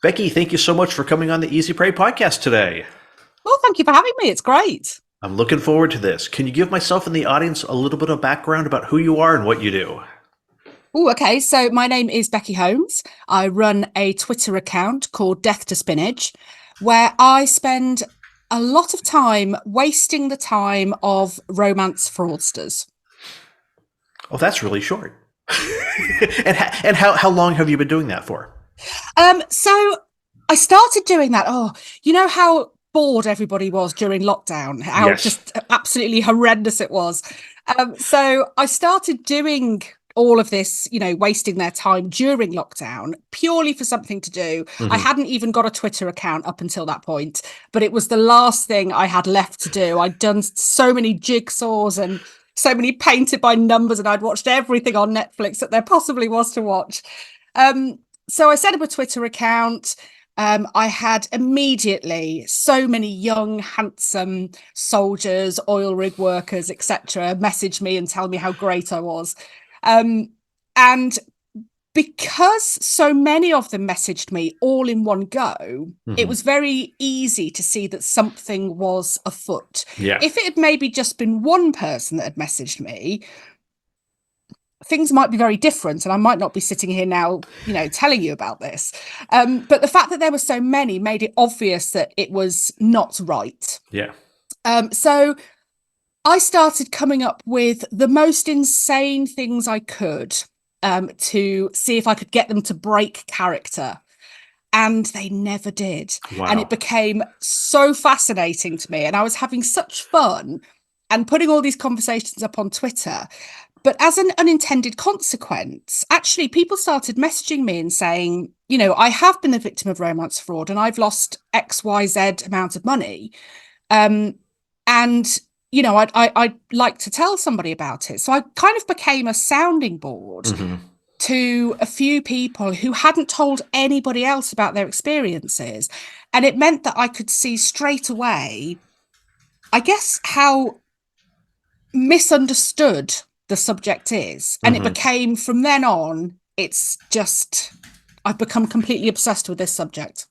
Becky, thank you so much for coming on the Easy Prey podcast today. Well, thank you for having me. It's great. I'm looking forward to this. Can you give myself and the audience a little bit of background about who you are and what you do? Oh, okay. So my name is Becky Holmes. I run a Twitter account called Death to Spinach, where I spend a lot of time wasting the time of romance fraudsters. Oh, that's really short. And how long have you been doing that for? So I started doing that. Oh, you know how bored everybody was during lockdown, how Yes. just absolutely horrendous it was. So I started doing all of this, wasting their time during lockdown purely for something to do. I Hmm. hadn't even got a Twitter account up until that point, but it was the last thing I had left to do. I'd done so many jigsaws and so many painted by numbers, and I'd watched everything on Netflix that there possibly was to watch. Um, so I set up a Twitter account. I had immediately so many young, handsome soldiers, oil rig workers, etc., message me and tell me how great I was. Um, and because so many of them messaged me all in one go, it Hmm. was very easy to see that something was afoot. Yeah. If it had maybe just been one person that had messaged me, things might be very different and I might not be sitting here now, telling you about this. But the fact that there were so many made it obvious that it was not right. Yeah. So I started coming up with the most insane things I could to see if I could get them to break character. And they never did. And it Wow. became so fascinating to me. And I was having such fun and putting all these conversations up on Twitter. But as an unintended consequence, actually, people started messaging me and saying, I have been the victim of romance fraud and I've lost XYZ amount of money. Um, and, I'd like to tell somebody about it. So I kind of became a sounding board Hmm. to a few people who hadn't told anybody else about their experiences. And it meant that I could see straight away, I guess, how misunderstood the subject is. And it Hmm. became from then on, it's just, I've become completely obsessed with this subject.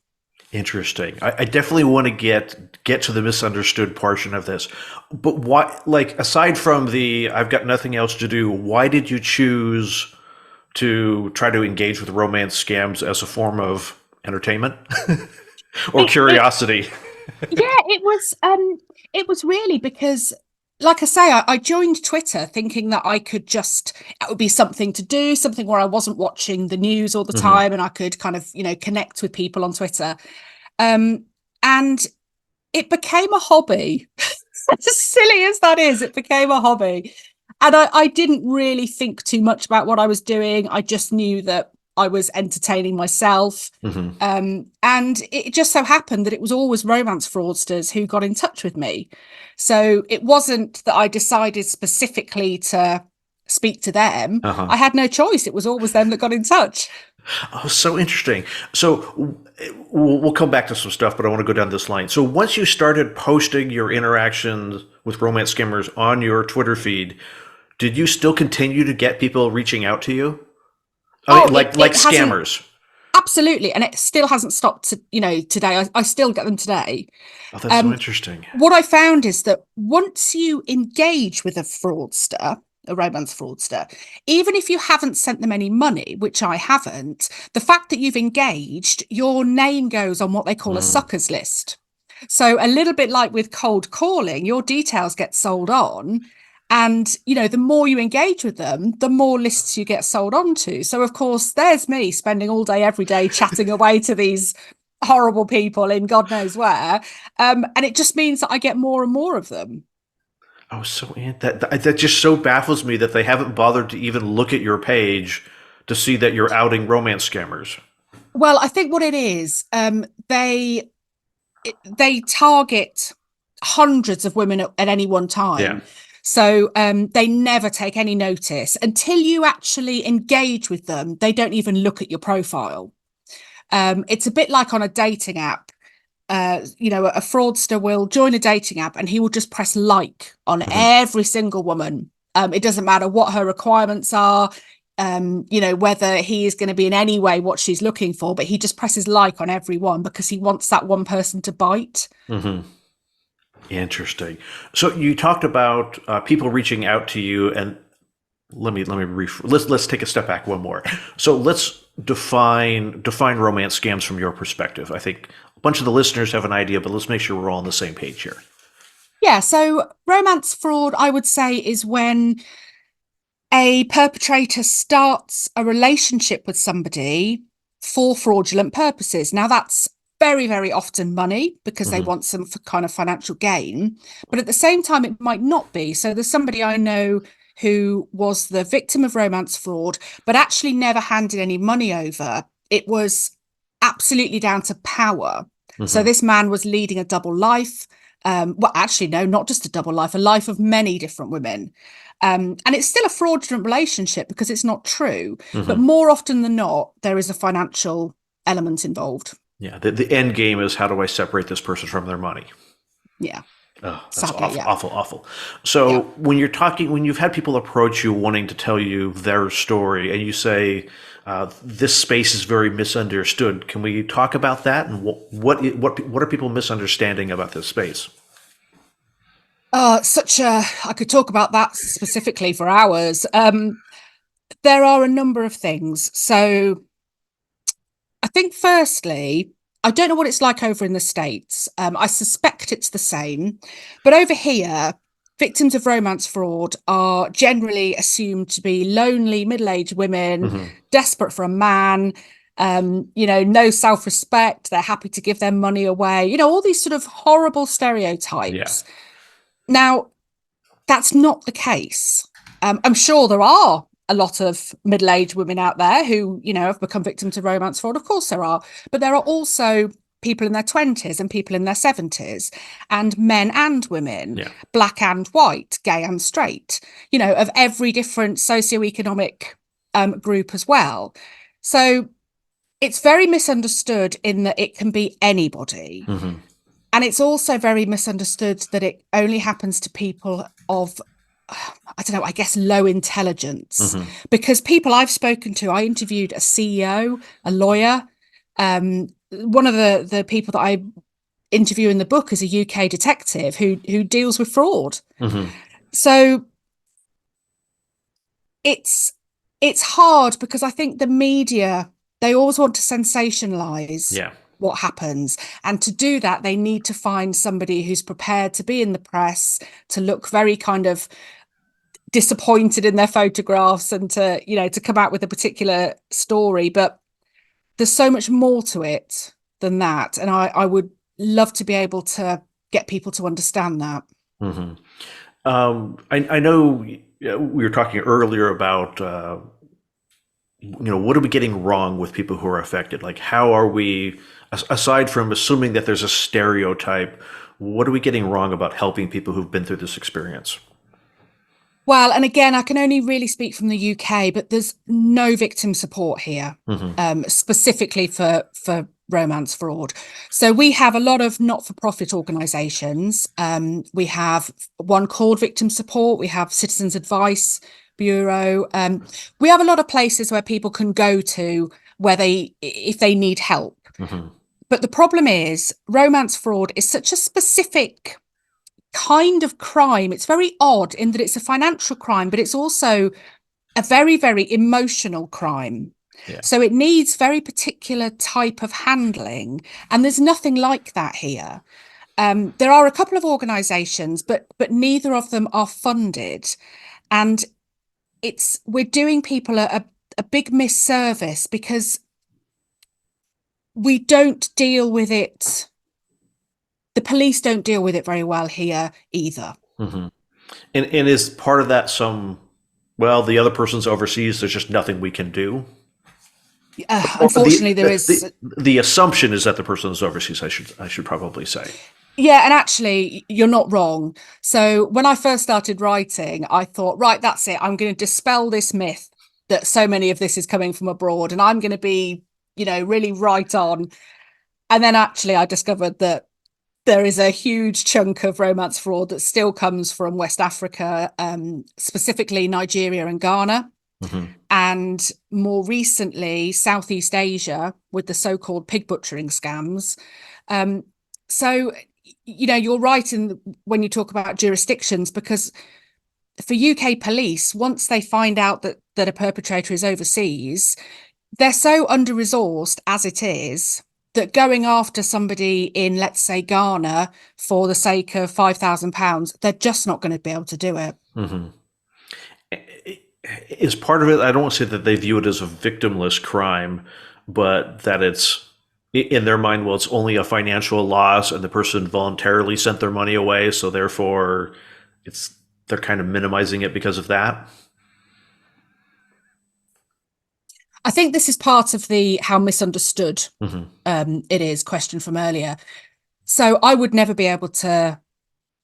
Interesting. I definitely want to get to the misunderstood portion of this. But why, like, aside from the I've got nothing else to do, why did you choose to try to engage with romance scams as a form of entertainment or It curiosity? Yeah, it was really because, like I say, I joined Twitter thinking that it would be something to do, something where I wasn't watching the news all the Hmm. time and I could kind of, connect with people on Twitter. Um, and it became a hobby. As silly as that is, it became a hobby. And I didn't really think too much about what I was doing. I just knew that I was entertaining myself. Hmm. And it just so happened that it was always romance fraudsters who got in touch with me. So it wasn't that I decided specifically to speak to them. Uh-huh. I had no choice. It was always them that got in touch. Oh, so interesting. So we'll come back to some stuff, but I want to go down this line. So once you started posting your interactions with romance skimmers on your Twitter feed, did you still continue to get people reaching out to you? I Oh, mean, it, like it hasn't scammers. absolutely, and it still hasn't stopped today. I still get them today. Oh, that's so Um, interesting. what I found is that once you engage with a romance fraudster, even if you haven't sent them any money, which I haven't, the fact that you've engaged, your name goes on what they call a Mm. suckers list. So a little bit like with cold calling, your details get sold on. And, the more you engage with them, the more lists you get sold on to. So, of course, there's me spending all day, every day chatting away to these horrible people in God knows where. And it just means that I get more and more of them. Oh, that just so baffles me that they haven't bothered to even look at your page to see that you're outing romance scammers. Well, I think what it is, they target hundreds of women at any one Yeah. time. So they never take any notice until you actually engage with them. They don't even look at your profile. It's a bit like on a dating app. A fraudster will join a dating app and he will just press like on Hmm. every single woman. It doesn't matter what her requirements are. whether he is going to be in any way what she's looking for, but he just presses like on everyone because he wants that one person to bite. Mm-hmm. Interesting. So you talked about people reaching out to you, and let's take a step back one more. So let's define romance scams from your perspective. I think a bunch of the listeners have an idea, but let's make sure we're all on the same page here. Yeah, so romance fraud, I would say, is when a perpetrator starts a relationship with somebody for fraudulent purposes. Now, that's very, very often money because they want some kind of financial gain. But at the same time, it might not be. So there's somebody I know who was the victim of romance fraud, but actually never handed any money over. It was absolutely down to power. So this man was leading a double life. Well, actually, no, not just a double life, a life of many different women. And it's still a fraudulent relationship because it's not true. But more often than not, there is a financial element involved. Yeah, the end game is, how do I separate this person from their money? Yeah. Oh, that's Sadly, awful, yeah. awful. So when you've had people approach you wanting to tell you their story, and you say this space is very misunderstood, can we talk about that? And what are people misunderstanding about this space? I could talk about that specifically for hours. There are a number of things. So I think firstly, I don't know what it's like over in the States. I suspect it's the same. But over here, victims of romance fraud are generally assumed to be lonely, middle-aged women, desperate for a man, no self-respect. They're happy to give their money away, all these sort of horrible stereotypes. Yeah. Now, that's not the case. I'm sure there are a lot of middle-aged women out there who, have become victims of romance fraud. Of course there are. But there are also people in their 20s and people in their 70s, and men and women, black and white, gay and straight, of every different socioeconomic group as well. So it's very misunderstood in that it can be anybody. And it's also very misunderstood that it only happens to people of, I don't know, I guess low intelligence. Because people I've spoken to, I interviewed a CEO, a lawyer. One of the people that I interview in the book is a UK detective who deals with fraud. So it's hard because I think the media, they always want to sensationalize what happens. And to do that, they need to find somebody who's prepared to be in the press, to look very kind of disappointed in their photographs and to come out with a particular story. But there's so much more to it than that. And I would love to be able to get people to understand that. I know we were talking earlier about what are we getting wrong with people who are affected? Like, how are we, aside from assuming that there's a stereotype, what are we getting wrong about helping people who've been through this experience? Well, and again, I can only really speak from the UK, but there's no victim support here, specifically for romance fraud. So we have a lot of not-for-profit organisations. We have one called Victim Support. We have Citizens Advice Bureau. We have a lot of places where people can go to if they need help. But the problem is romance fraud is such a specific kind of crime. It's very odd in that it's a financial crime, but it's also a very, very emotional crime. So it needs very particular type of handling, and there's nothing like that here. There are a couple of organisations, but neither of them are funded, and we're doing people a big misservice because we don't deal with it. The police don't deal with it very well here either. And is part of that the other person's overseas, there's just nothing we can do? Unfortunately, there is. The assumption is that the person is overseas, I should probably say. Yeah, and actually, you're not wrong. So when I first started writing, I thought, right, that's it. I'm going to dispel this myth that so many of this is coming from abroad, and I'm going to be, really right on. And then actually, I discovered that there is a huge chunk of romance fraud that still comes from West Africa, specifically Nigeria and Ghana. Hmm. And more recently, Southeast Asia with the so-called pig butchering scams. Um, so, you're right when you talk about jurisdictions, because for UK police, once they find out that a perpetrator is overseas, they're so under-resourced as it is that going after somebody in, let's say, Ghana for the sake of £5,000, they're just not going to be able to do it. Hmm. Is part of it, I don't want to say that they view it as a victimless crime, but that it's in their mind, well, it's only a financial loss and the person voluntarily sent their money away. So therefore it's, they're kind of minimizing it because of that. I think this is part of the how misunderstood Hmm. it is question from earlier. So I would never be able to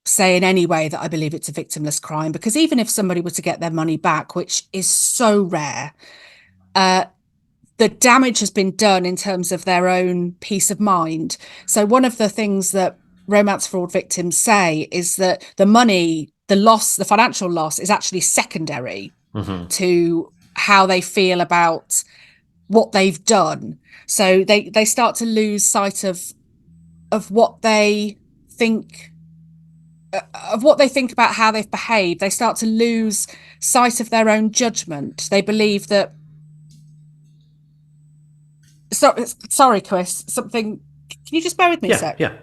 say in any way that I believe it's a victimless crime, because even if somebody were to get their money back, which is so rare, uh, the damage has been done in terms of their own peace of mind. So one of the things that romance fraud victims say is that the money, the loss, the financial loss is actually secondary Hmm. to how they feel about what they've done. So they start to lose sight of what they think about how they've behaved. They start to lose sight of their own judgment. They believe that. So sorry, Chris. Something. Can you just bear with me a Yeah, sec? yeah.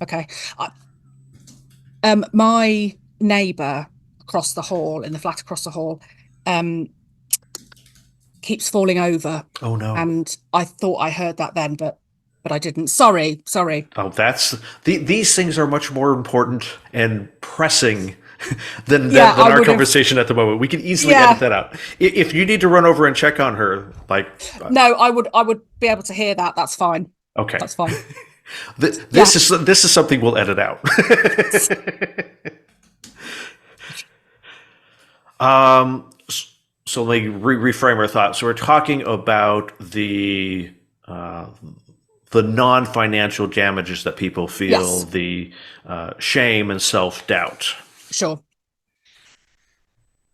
Okay. My neighbour across the hall, in the flat across the hall, um, keeps falling over, Oh no. and I thought I heard that then, but I didn't. Sorry. Oh, these things are much more important and pressing than Yeah, than I our would have. conversation at the moment. We can easily edit Yeah, that out. If you need to run over and check on her, like, no, I would be able to hear that. That's fine. okay, That's fine. Yeah. this is something we'll edit out. um, so let me reframe our thoughts. So we're talking about uh, the non-financial damages that people feel, Yes, the shame and self-doubt. sure.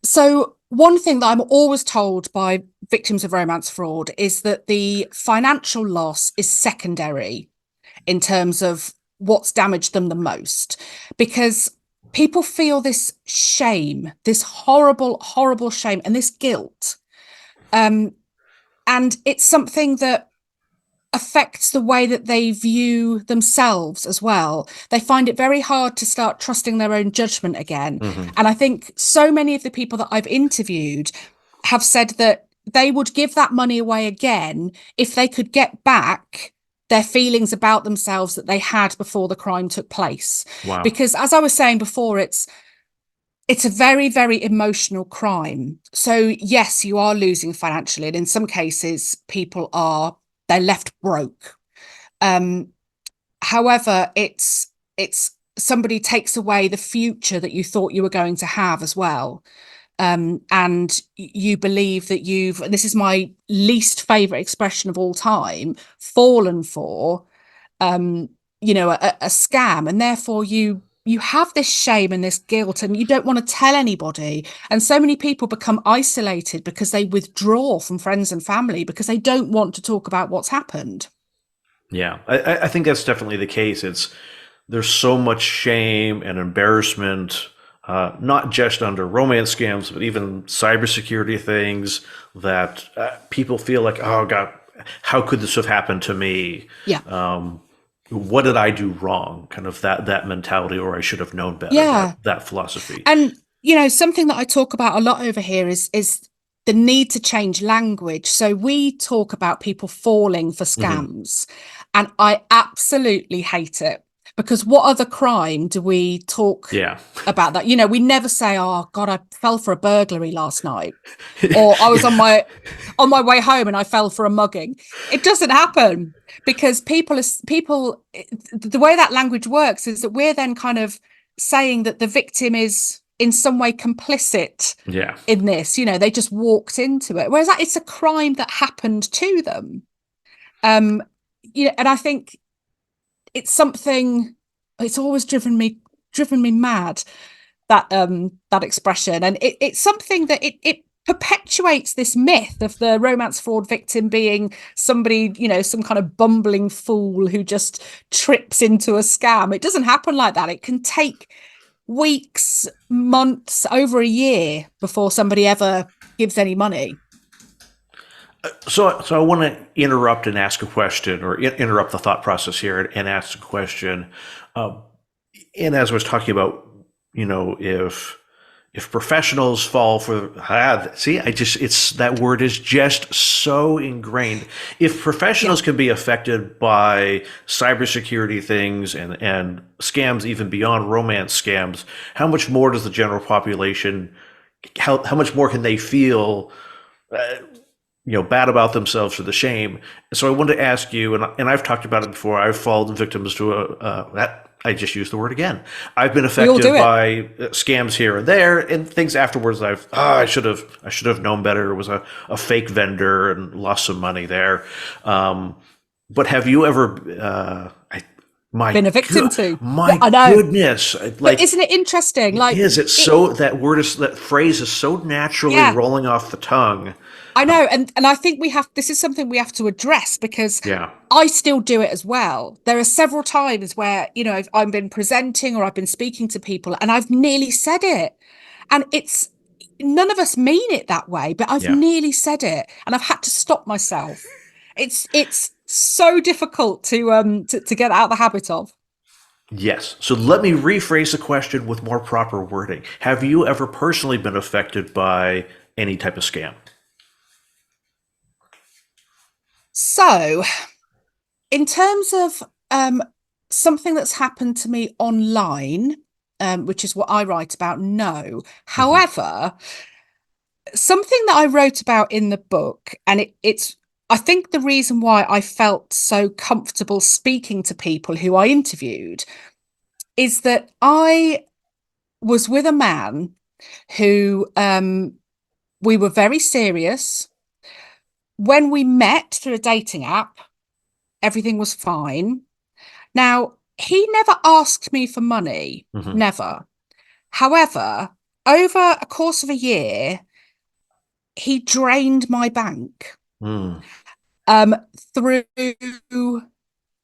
So, one thing that I'm always told by victims of romance fraud is that the financial loss is secondary in terms of what's damaged them the most, because people feel this shame, this horrible, horrible shame, and this guilt. Um, and it's something that affects the way that they view themselves as well. They find it very hard to start trusting their own judgment again. Hmm. And I think so many of the people that I've interviewed have said that they would give that money away again if they could get back their feelings about themselves that they had before the crime took place. Wow. Because as I was saying before, it's a very, very emotional crime. So yes, you are losing financially, and in some cases, they're left broke. Um, However, it's somebody takes away the future that you thought you were going to have as well. And you believe that and this is my least favorite expression of all time, fallen for a scam, and therefore you have this shame and this guilt, and you don't want to tell anybody. And so many people become isolated because they withdraw from friends and family because they don't want to talk about what's happened. Yeah, I think that's definitely the case. There's so much shame and embarrassment, not just under romance scams, but even cybersecurity things that people feel like, oh God, how could this have happened to me? Yeah. What did I do wrong? Kind of that mentality, or I should have known better. Yeah. That philosophy. And something that I talk about a lot over here is the need to change language. So we talk about people falling for Hmm. scams, and I absolutely hate it, because what other crime do we talk Yeah. about that? We never say, "Oh God, I fell for a burglary last night," or "I was on my way home and I fell for a mugging." It doesn't happen, because the way that language works is that we're then kind of saying that the victim is in some way complicit Yeah. in this. They just walked into it, whereas it's a crime that happened to them. um and I think it's something it's always driven me mad, that expression. And it's something that it perpetuates this myth of the romance fraud victim being somebody, some kind of bumbling fool who just trips into a scam. It doesn't happen like that. It can take weeks, months, over a year before somebody ever gives any money. So I want to interrupt and ask a question, or interrupt the thought process here and ask a question. Um, and as I was talking about, if professionals fall for see, it's that word is just so ingrained. If Yeah. professionals can be affected by cybersecurity things and scams even beyond romance scams, how much more does the general population? How much more can they feel? Bad about themselves for the shame. So I wanted to ask you, and I've talked about it before. I've fallen victims to that. I just used the word again. I've been We all do affected it. by scams here and there, and things afterwards. I should have known better. It was a fake vendor and lost some money there. But have you ever? My Been a victim to. Yeah, my I know. goodness, But like isn't it interesting? it Like is. It's it, so that phrase is so naturally yeah, rolling off the tongue. I know. And I think this is something we have to address, because Yeah. I still do it as well. There are several times where, I've been presenting or I've been speaking to people and I've nearly said it. And it's none of us mean it that way, but I've Yeah. nearly said it and I've had to stop myself. It's so difficult to get out of the habit of. Yes. So let me rephrase the question with more proper wording. Have you ever personally been affected by any type of scam? So, in terms of something that's happened to me online, which is what I write about, no. Hmm. However, something that I wrote about in the book, and it's I think the reason why I felt so comfortable speaking to people who I interviewed is that I was with a man who we were very serious. When we met through a dating app, everything was fine. Now, he never asked me for money, Hmm. never. However, over a course of a year, he drained my bank Mm. um, through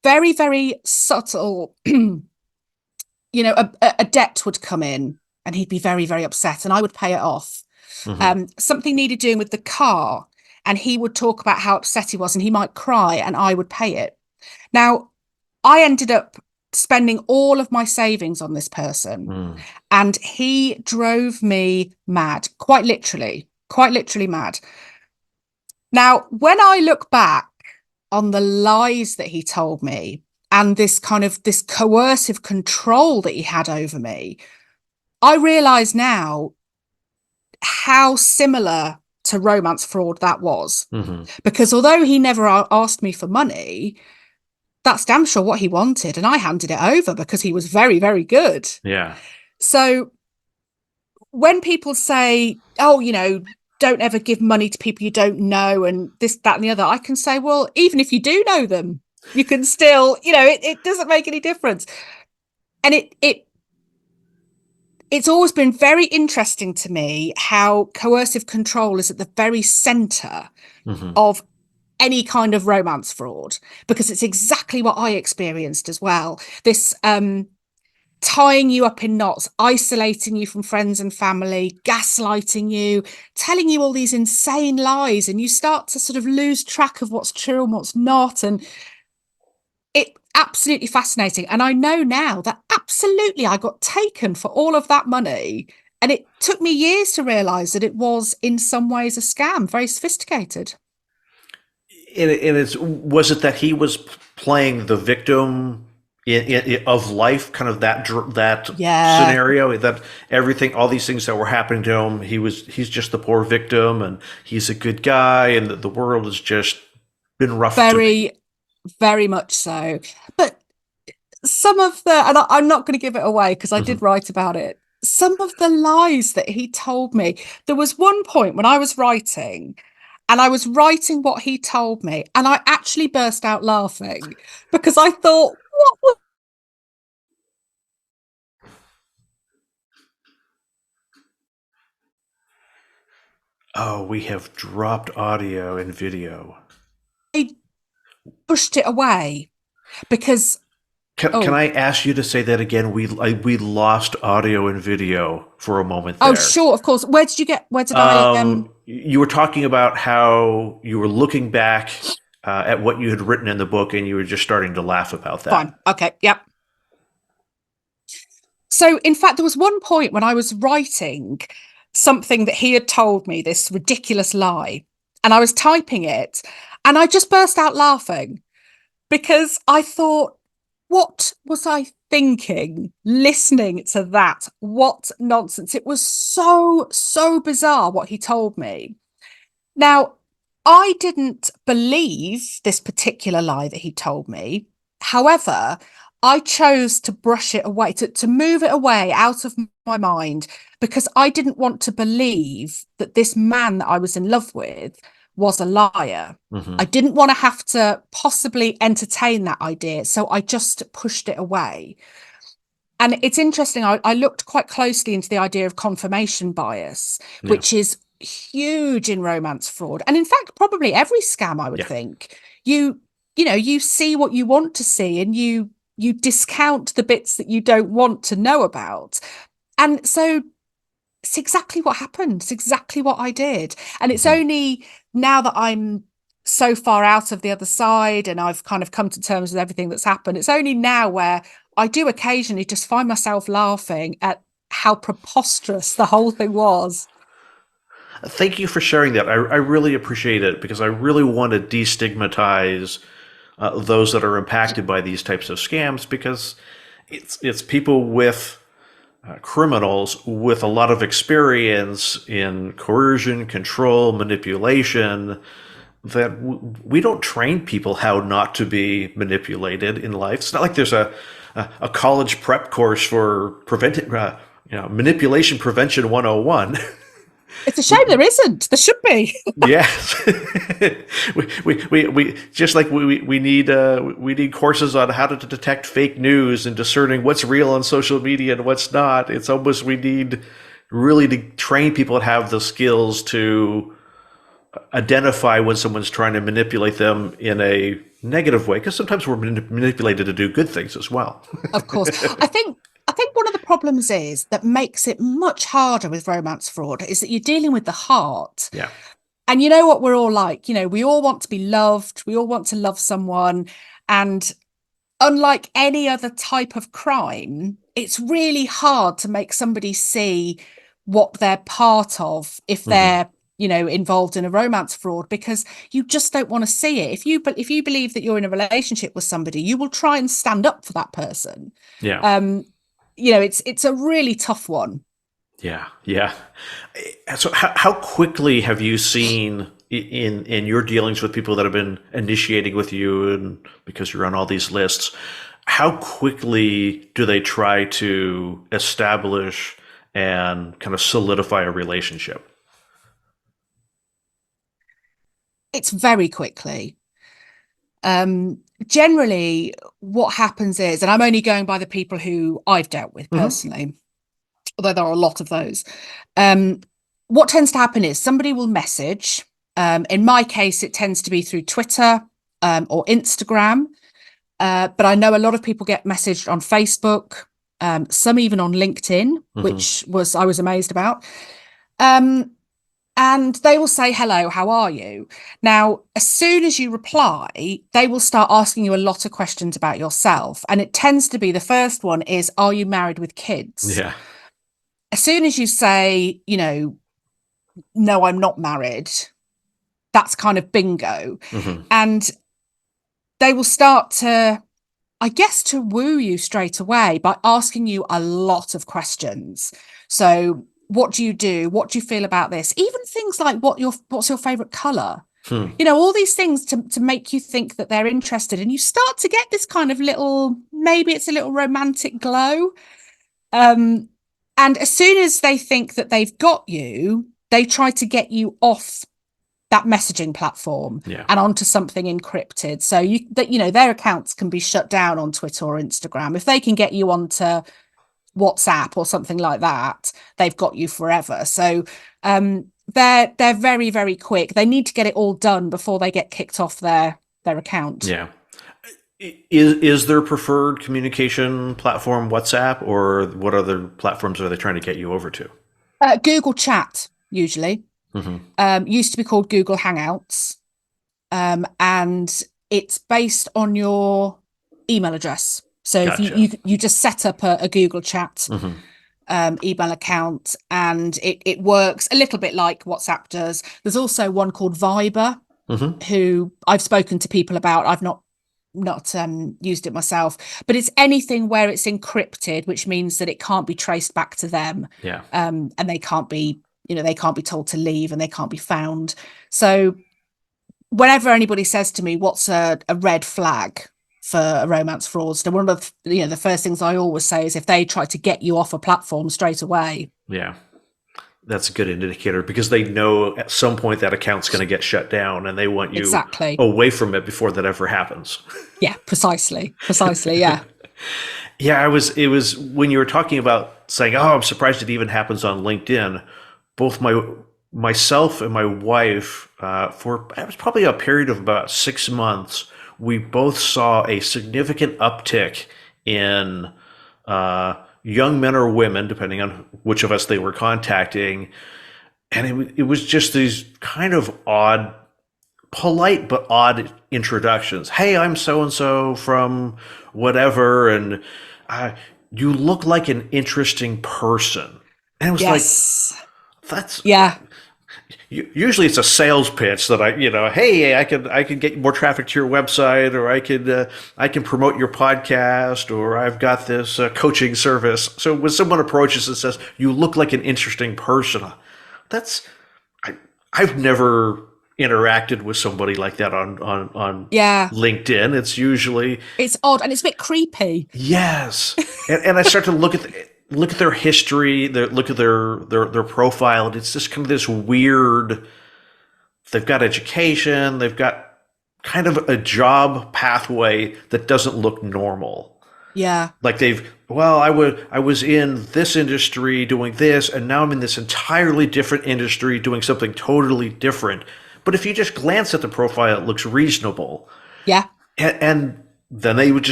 very, very subtle, a debt would come in and he'd be very, very upset and I would pay it off. Hmm. Something needed doing with the car and he would talk about how upset he was and he might cry and I would pay it. Now, I ended up spending all of my savings on this person Mm. and he drove me mad, quite literally mad. Now, when I look back on the lies that he told me and this coercive control that he had over me, I realize now how similar to romance fraud that was. Hmm. Because although he never asked me for money, that's damn sure what he wanted. And I handed it over because he was very, very good. Yeah. So when people say, oh, don't ever give money to people you don't know and this, that, and the other, I can say, well, even if you do know them, you can still, it doesn't make any difference. And it's always been very interesting to me how coercive control is at the very center Hmm. of any kind of romance fraud, because it's exactly what I experienced as well. This tying you up in knots, isolating you from friends and family, gaslighting you, telling you all these insane lies, and you start to sort of lose track of what's true and what's not. And it absolutely fascinating. And I know now that absolutely I got taken for all of that money. And it took me years to realize that it was in some ways a scam, very sophisticated. And was it that he was playing the victim of life, kind of that Yeah, scenario, that everything, all these things that were happening to him, he's just the poor victim, and he's a good guy, and the world has just been rough to me. very, very much so. But some of the, and I'm not going to give it away because I did Hmm. write about it. Some of the lies that he told me. There was one point when I was writing, and I was writing what he told me, and I actually burst out laughing because I thought, what Oh, we have dropped audio and video. I pushed it away because, Can oh, I ask you to say that again? We lost audio and video for a moment oh, there. sure, of course. Where did I, You were talking about how you were looking back at what you had written in the book, and you were just starting to laugh about that. fine. Okay. Yep. So, in fact, there was one point when I was writing something that he had told me, this ridiculous lie, and I was typing it, and I just burst out laughing because I thought, what was I thinking listening to that? What nonsense. It was so, so bizarre what he told me. Now, I didn't believe this particular lie that he told me. However, I chose to brush it away, to move it away out of my mind, because I didn't want to believe that this man that I was in love with was a liar. Hmm. I didn't want to have to possibly entertain that idea. So I just pushed it away. And it's interesting, I looked quite closely into the idea of confirmation bias, Yeah. which is huge in romance fraud. And in fact, probably every scam, I would Yeah. think. You see what you want to see, and you discount the bits that you don't want to know about. And so it's exactly what happened. It's exactly what I did. And it's Hmm. only now that I'm so far out of the other side and I've kind of come to terms with everything that's happened, it's only now where I do occasionally just find myself laughing at how preposterous the whole thing was. Thank you for sharing that. I really appreciate it because I really want to destigmatize those that are impacted by these types of scams because it's people with criminals with a lot of experience in coercion, control, manipulation. That we don't train people how not to be manipulated in life. It's not like there's a college prep course for manipulation prevention 101. It's a shame there isn't. There should be. Yes, we just like we need courses on how to detect fake news and discerning what's real on social media and what's not. It's almost we need really to train people to have the skills to identify when someone's trying to manipulate them in a negative way, because sometimes we're manipulated to do good things as well. Of course. I think one of the problems is that makes it much harder with romance fraud is that you're dealing with the heart. Yeah. And you know what we're all like, we all want to be loved, we all want to love someone. And unlike any other type of crime, it's really hard to make somebody see what they're part of if Hmm. they're involved in a romance fraud, because you just don't want to see it. If you believe that you're in a relationship with somebody, you will try and stand up for that person. Yeah. um it's a really tough one. Yeah. Yeah. So how quickly have you seen in your dealings with people that have been initiating with you, and because you're on all these lists, how quickly do they try to establish and kind of solidify a relationship? It's very quickly. Generally what happens is, and I'm only going by the people who I've dealt with Hmm. personally, although there are a lot of those. um, what tends to happen is somebody will message. In my case it tends to be through Twitter or Instagram, but I know a lot of people get messaged on Facebook, some even on LinkedIn, Hmm. which was I was amazed about. um, and they will say, hello, how are you? Now, as soon as you reply, they will start asking you a lot of questions about yourself. And it tends to be the first one is, are you married with kids? Yeah. As soon as you say, no, I'm not married, that's kind of bingo. Hmm. And they will start to, I guess, to woo you straight away by asking you a lot of questions. So, what do you do? What do you feel about this? Even things like what's your favorite color? Hmm. All these things to make you think that they're interested. And you start to get this kind of little, maybe it's a little romantic glow. Um, and as soon as they think that they've got you, they try to get you off that messaging platform Yeah. and onto something encrypted. So their accounts can be shut down on Twitter or Instagram. If they can get you onto WhatsApp or something like that, they've got you forever. So they're very, very quick. They need to get it all done before they get kicked off their account. Yeah. Is their preferred communication platform WhatsApp, or what other platforms are they trying to get you over to? Google Chat usually. Hmm. Used to be called Google Hangouts, and it's based on your email address. So if Gotcha. you just set up a Google Chat Hmm. email account, and it works a little bit like WhatsApp does. There's also one called Viber, Hmm. who I've spoken to people about. I've not used it myself, but it's anything where it's encrypted, which means that it can't be traced back to them, Yeah. and they can't be told to leave, and they can't be found. So whenever anybody says to me, what's a red flag for a romance fraudster, one of the first things I always say is if they try to get you off a platform straight away. Yeah. That's a good indicator, because they know at some point that account's going to get shut down, and they want you Exactly. away from it before that ever happens. Yeah, precisely. Yeah. Yeah, it was when you were talking about saying, "Oh, I'm surprised it even happens on LinkedIn." Both myself and my wife, for it was probably a period of about 6 months, we both saw a significant uptick in young men or women, depending on which of us they were contacting, and it was just these kind of odd, polite but odd introductions. Hey, I'm so and so from whatever, and uh, you look like an interesting person. And it was like, Yes. that's Yeah. usually it's a sales pitch that hey, I could get more traffic to your website, or I can promote your podcast, or I've got this coaching service. So when someone approaches and says you look like an interesting person, that's I, I've never interacted with somebody like that on Yeah. LinkedIn. It's usually It's odd, and it's a bit creepy. yes, and I start to look at their history, look at their profile, and it's just kind of this weird. They've got education, they've got kind of a job pathway that doesn't look normal. Yeah. Like I was in this industry doing this, and now I'm in this entirely different industry doing something totally different. But if you just glance at the profile, it looks reasonable. Yeah. And then they would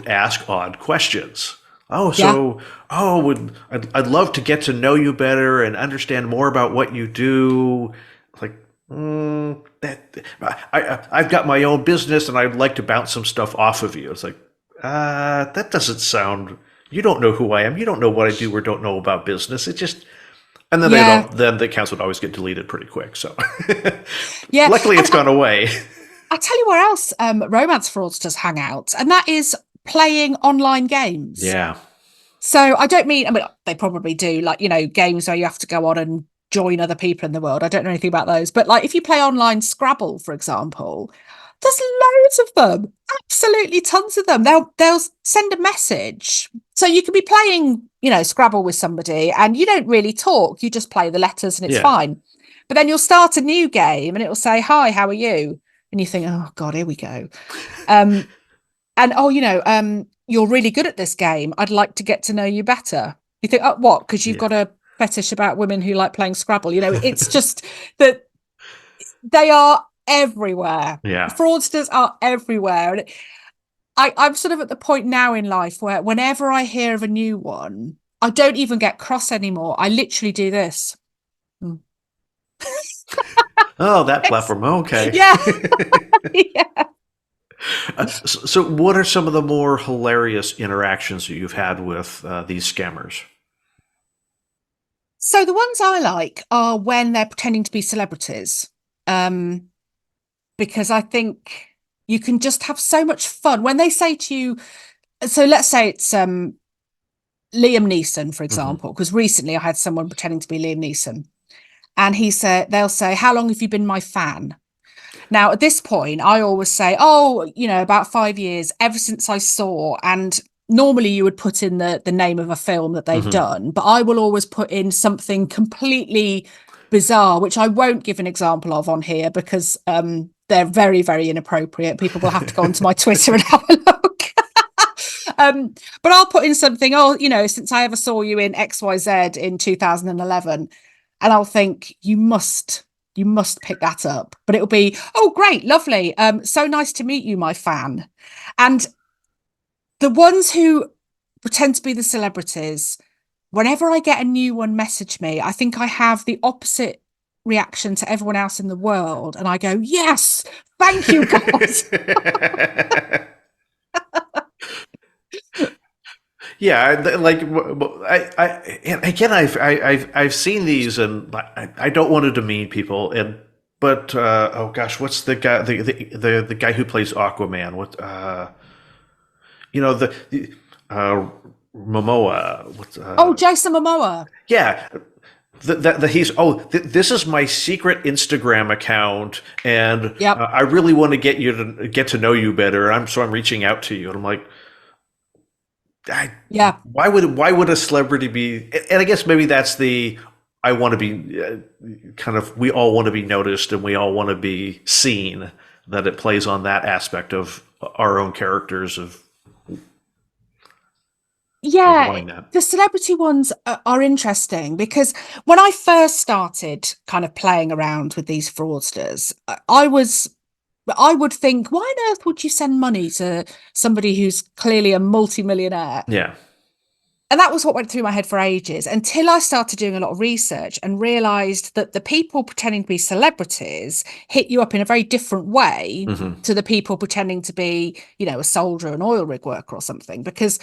ask odd questions. Oh, Yeah. I'd love to get to know you better and understand more about what you do. Like, I've got my own business and I'd like to bounce some stuff off of you. It's like, that doesn't sound, you don't know who I am. You don't know what I do or don't know about business. And then Yeah. then the accounts would always get deleted pretty quick. So Yeah. luckily it's gone away. I tell you where else romance fraudsters hang out, and that is playing online games. Yeah. So I mean, they probably do, like, games where you have to go on and join other people in the world. I don't know anything about those. But like if you play online Scrabble, for example, there's loads of them. Absolutely tons of them. They'll send a message. So you can be playing, Scrabble with somebody, and you don't really talk. You just play the letters and it's Yeah. fine. But then you'll start a new game and it'll say, "Hi, how are you?" And you think, "Oh God, here we go." And you're really good at this game. I'd like to get to know you better. You think, "Oh, what? Because you've Yeah. got a fetish about women who like playing Scrabble." It's just that they are everywhere. Yeah. Fraudsters are everywhere. And I'm sort of at the point now in life where whenever I hear of a new one, I don't even get cross anymore. I literally do this. Oh, that platform. Okay. Yeah. Yeah. So, what are some of the more hilarious interactions that you've had with these scammers? So the ones I like are when they're pretending to be celebrities, because I think you can just have so much fun when they say to you. So let's say it's Liam Neeson, for Hmm. example, because recently I had someone pretending to be Liam Neeson, and they'll say, "How long have you been my fan?" Now, at this point, I always say, "Oh, about 5 years, ever since I saw." And normally you would put in the name of a film that they've Hmm. done, but I will always put in something completely bizarre, which I won't give an example of on here because they're very, very inappropriate. People will have to go onto my Twitter and have a look. But I'll put in something, since I ever saw you in XYZ in 2011. and I'll think, you must pick that up. But it'll be, oh, great, lovely. So nice to meet you, my fan. And the ones who pretend to be the celebrities, whenever I get a new one message me, I think I have the opposite reaction to everyone else in the world. And I go, yes, thank you, God. Yeah, like and again, I've seen these, and I don't want to demean people, and but oh gosh, what's the guy the guy who plays Aquaman? What the Momoa? What Oh, Jason Momoa. yeah. He's this is my secret Instagram account, and Yep. I really want to get to know you better. I'm reaching out to you, and I'm like, I, Yeah. why would a celebrity be? And I guess maybe that's the I want to be kind of we all want to be noticed and we all want to be seen. That it plays on that aspect of our own characters of Yeah, wanting that. the celebrity ones are interesting because when I first started kind of playing around with these fraudsters, I would think, why on earth would you send money to somebody who's clearly a multimillionaire? Yeah. And that was what went through my head for ages until I started doing a lot of research and realized that the people pretending to be celebrities hit you up in a very different way Hmm. to the people pretending to be, a soldier, an oil rig worker or something. Because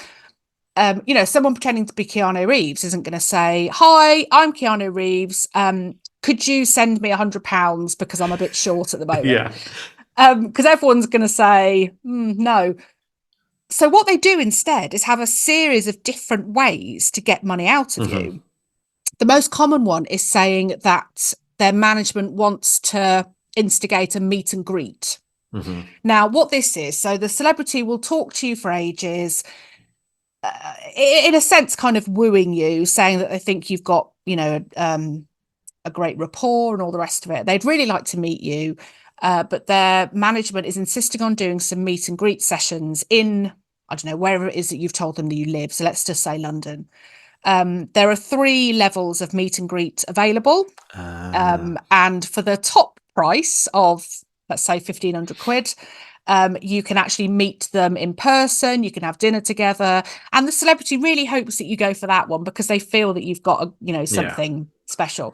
someone pretending to be Keanu Reeves isn't going to say, "Hi, I'm Keanu Reeves. Could you send me £100 because I'm a bit short at the moment?" Yeah. Because everyone's going to say, no. So what they do instead is have a series of different ways to get money out of Hmm. you. The most common one is saying that their management wants to instigate a meet and greet. Hmm. Now, what this is, so the celebrity will talk to you for ages, in a sense, kind of wooing you, saying that they think you've got, a great rapport and all the rest of it. They'd really like to meet you, but their management is insisting on doing some meet and greet sessions in, I don't know, wherever it is that you've told them that you live. So let's just say London. There are 3 levels of meet and greet available. And for the top price of, let's say, 1,500 quid, you can actually meet them in person. You can have dinner together. And the celebrity really hopes that you go for that one because they feel that you've got, Yeah. something special.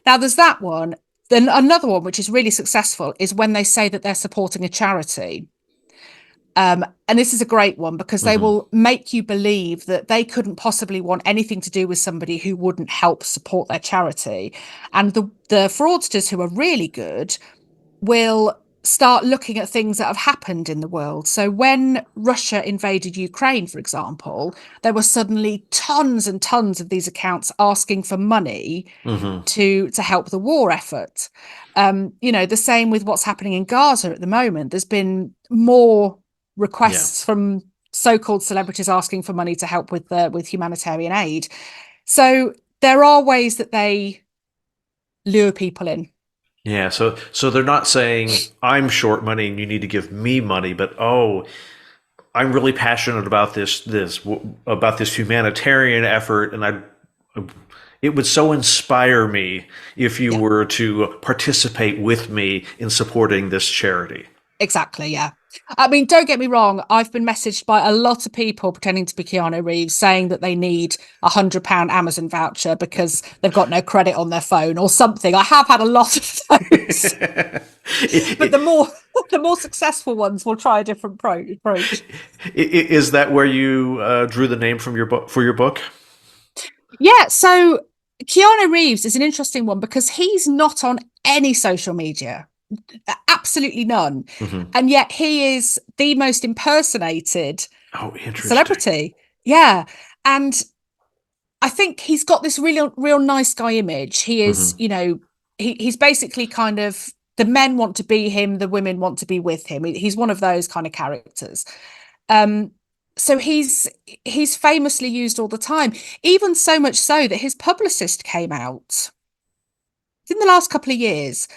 Now, there's that one. Then another one, which is really successful, is when they say that they're supporting a charity. And this is a great one because they Hmm. will make you believe that they couldn't possibly want anything to do with somebody who wouldn't help support their charity. And the fraudsters who are really good will start looking at things that have happened in the world. So when Russia invaded Ukraine, for example, there were suddenly tons and tons of these accounts asking for money Hmm. to help the war effort. The same with what's happening in Gaza at the moment. There's been more Yeah. requests from so-called celebrities asking for money to help with humanitarian aid. So there are ways that they lure people in. Yeah, so they're not saying I'm short money and you need to give me money, but I'm really passionate about this humanitarian effort, and it would so inspire me if you Yeah. were to participate with me in supporting this charity. Exactly, yeah. I mean, don't get me wrong. I've been messaged by a lot of people pretending to be Keanu Reeves saying that they need £100 Amazon voucher because they've got no credit on their phone or something. I have had a lot of those, but I- the more successful ones will try a different approach. Is that where you drew the name from your book for your book? Yeah, so Keanu Reeves is an interesting one because he's not on any social media, absolutely none, Hmm. and yet he is the most impersonated Oh, interesting. celebrity. Yeah. And I think he's got this really real nice guy image. He is, Hmm. he's basically kind of the men want to be him, the women want to be with him. He's one of those kind of characters. Um, so he's famously used all the time, even so much so that his publicist came out in the last couple of years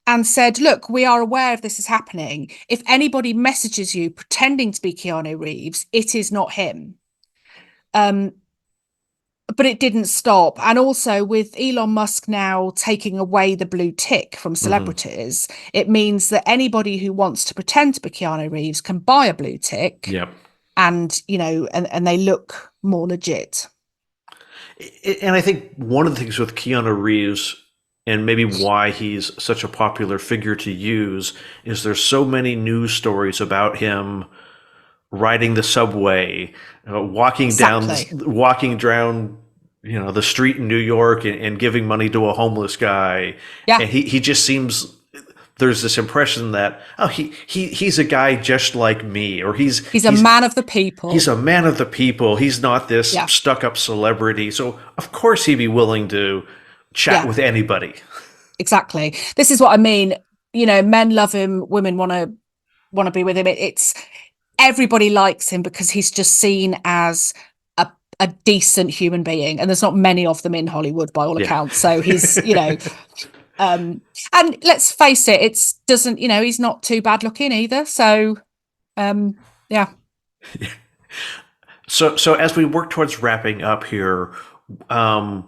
and said, look, we are aware of this is happening. If anybody messages you pretending to be Keanu Reeves, it is not him. Um, but it didn't stop. And also with Elon Musk now taking away the blue tick from Hmm. celebrities, it means that anybody who wants to pretend to be Keanu Reeves can buy a blue tick Yep. and, and they look more legit. And I think one of the things with Keanu Reeves, and maybe why he's such a popular figure to use, is there's so many news stories about him riding the subway, Exactly. walking down, the street in New York, and giving money to a homeless guy, Yeah. and he just seems. There's this impression that he's a guy just like me, or He's a man of the he's people. a man of the people. He's not this Yeah. stuck up celebrity. So of course he'd be willing to chat Yeah. with anybody. Exactly. This is what I mean. Men love him, women want to be with him. It's everybody likes him because he's just seen as a decent human being, and there's not many of them in Hollywood by all Yeah. accounts. So he's, and let's face it, it's doesn't, he's not too bad looking either. So, yeah. So as we work towards wrapping up here, um,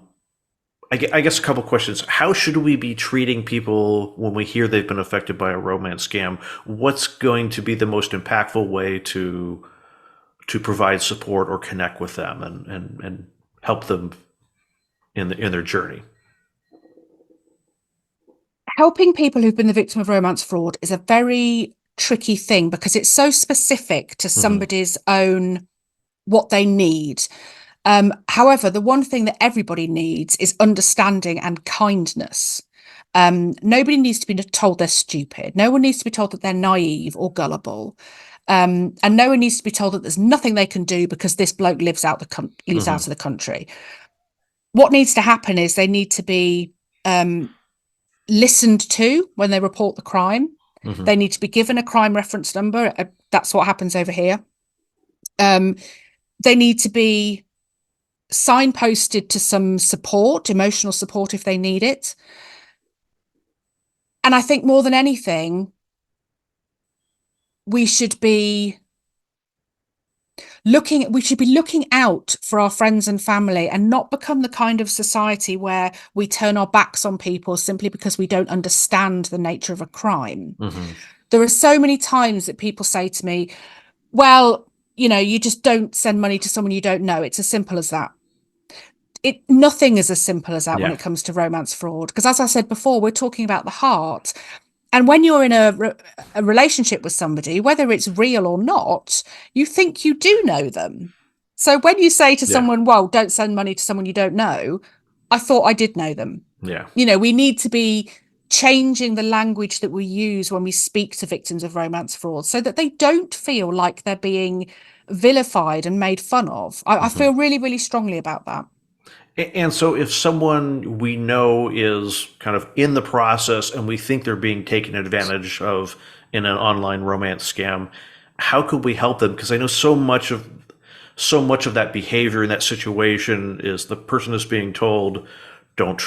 I guess a couple questions. How should we be treating people when we hear they've been affected by a romance scam? What's going to be the most impactful way to provide support or connect with them and help them in their journey? Helping people who've been the victim of romance fraud is a very tricky thing because it's so specific to Hmm. somebody's own what they need. However, the one thing that everybody needs is understanding and kindness. Nobody needs to be told they're stupid. No one needs to be told that they're naive or gullible. And no one needs to be told that there's nothing they can do because this bloke lives Hmm. out of the country. What needs to happen is they need to be listened to when they report the crime. Hmm. They need to be given a crime reference number. That's what happens over here. Um, they need to be signposted to some support, emotional support if they need it. And I think more than anything, we should be looking out for our friends and family and not become the kind of society where we turn our backs on people simply because we don't understand the nature of a crime. Hmm. There are so many times that people say to me, well, you just don't send money to someone you don't know. It's as simple as that. Nothing is as simple as that when Yeah. it comes to romance fraud. Because as I said before, we're talking about the heart. And when you're in a relationship with somebody, whether it's real or not, you think you do know them. So when you say to Yeah. someone, well, don't send money to someone you don't know, I thought I did know them. Yeah. We need to be changing the language that we use when we speak to victims of romance fraud so that they don't feel like they're being vilified and made fun of. I Hmm. feel really, really strongly about that. And so, if someone we know is kind of in the process and we think they're being taken advantage of in an online romance scam, how could we help them? Because I know so much of that behavior in that situation is the person is being told, "Don't,"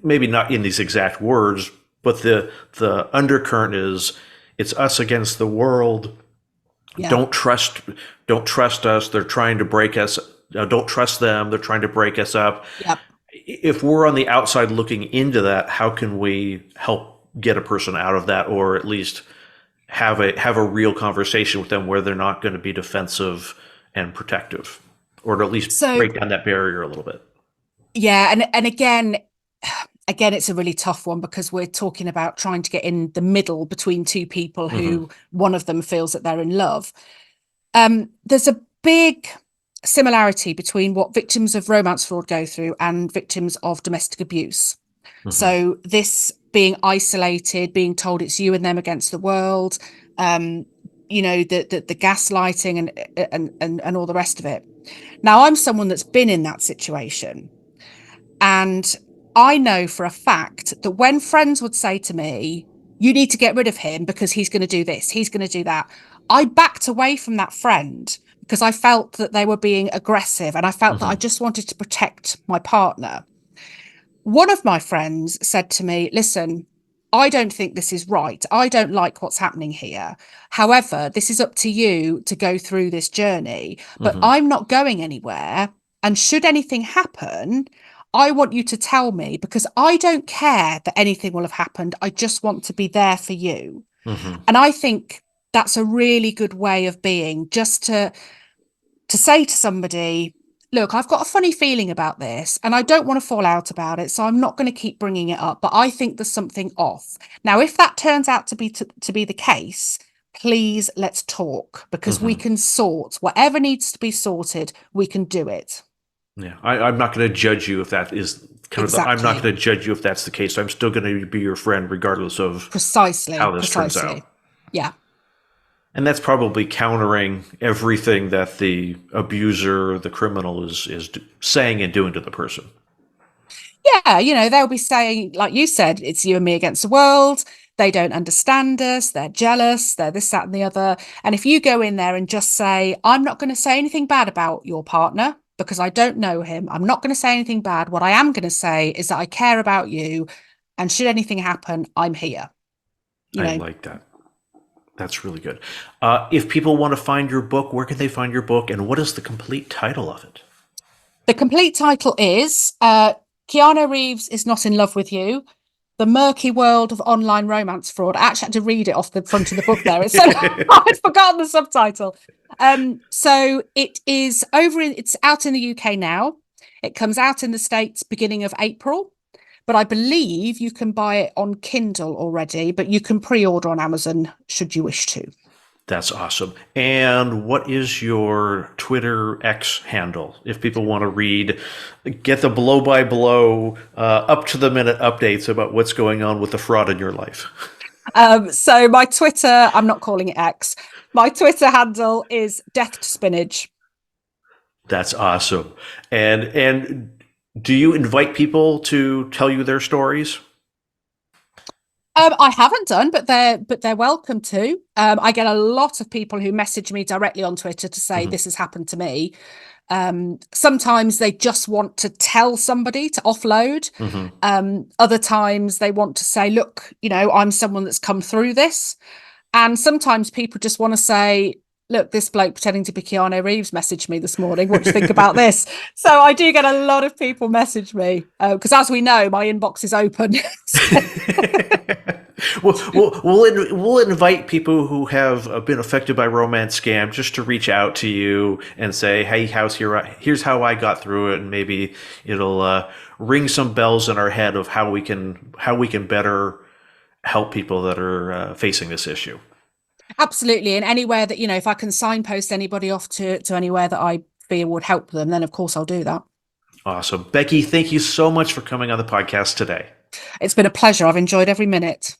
maybe not in these exact words, but the undercurrent is, "It's us against the world. Yeah. Don't trust, don't trust us. They're trying to break us. Don't trust them. They're trying to break us up." Yep. If we're on the outside looking into that, how can we help get a person out of that, or at least have a real conversation with them where they're not going to be defensive and protective, or to at least So break down that barrier a little bit? yeah, and again, it's a really tough one because we're talking about trying to get in the middle between two people Hmm. who one of them feels that they're in love. There's a big similarity between what victims of romance fraud go through and victims of domestic abuse. Hmm. So this being isolated, being told it's you and them against the world, um, the gaslighting and all the rest of it. Now, I'm someone that's been in that situation. And I know for a fact that when friends would say to me, you need to get rid of him because he's going to do this, he's going to do that, I backed away from that friend because I felt that they were being aggressive and I felt that I Hmm. just wanted to protect my partner. One of my friends said to me, listen, I don't think this is right. I don't like what's happening here. However, this is up to you to go through this journey, but Hmm. I'm not going anywhere And should anything happen, I want you to tell me, because I don't care that anything will have happened. I just want to be there for you. Hmm. And I think that's a really good way of being, just to say to somebody, look, I've got a funny feeling about this and I don't want to fall out about it, so I'm not going to keep bringing it up, but I think there's something off. Now, if that turns out to be the case, please let's talk, because we Hmm. can sort whatever needs to be sorted. We can do it. Yeah, I'm not going to judge you if that is kind of I'm not Exactly. going to judge you if that's the case. I'm still going to be your friend regardless of Precisely. how this turns out. Precisely. Yeah. And that's probably countering everything that the abuser, the criminal is saying and doing to the person. Yeah, they'll be saying, like you said, it's you and me against the world. They don't understand us. They're jealous. They're this, that, and the other. And if you go in there and just say, I'm not going to say anything bad about your partner because I don't know him, I'm not going to say anything bad. What I am going to say is that I care about you. And should anything happen, I'm here. You I know, like that. That's really good. If people want to find your book, where can they find your book, and what is the complete title of it? the complete title is Keanu Reeves is not in love with you. The murky world of online romance fraud. I actually had to read it off the front of the book there. It's so I'd forgotten the subtitle. So it's out in the UK now. It comes out in the States beginning of April, but I believe you can buy it on Kindle already, but you can pre-order on Amazon should you wish to. That's awesome. And what is your Twitter X handle? If people want to read, get the blow by blow, up to the minute updates about what's going on with the fraud in your life. So my Twitter, I'm not calling it X. My Twitter handle is Death to Spinach. That's awesome. And do you invite people to tell you their stories? I haven't done, but they're welcome to. I get a lot of people who message me directly on Twitter to say Hmm. this has happened to me. Sometimes they just want to tell somebody to offload. Hmm. Other times they want to say, look, I'm someone that's come through this. And sometimes people just want to say, look, this bloke pretending to be Keanu Reeves messaged me this morning. What do you think about this? So I do get a lot of people message me because, as we know, my inbox is open. We'll invite people who have been affected by romance scam just to reach out to you and say, "Hey, here's how I got through it," and maybe it'll ring some bells in our head of how we can better help people that are facing this issue. Absolutely. And anywhere that, if I can signpost anybody off to anywhere that I feel would help them, then of course I'll do that. Awesome, Becky. Thank you so much for coming on the podcast today. It's been a pleasure. I've enjoyed every minute.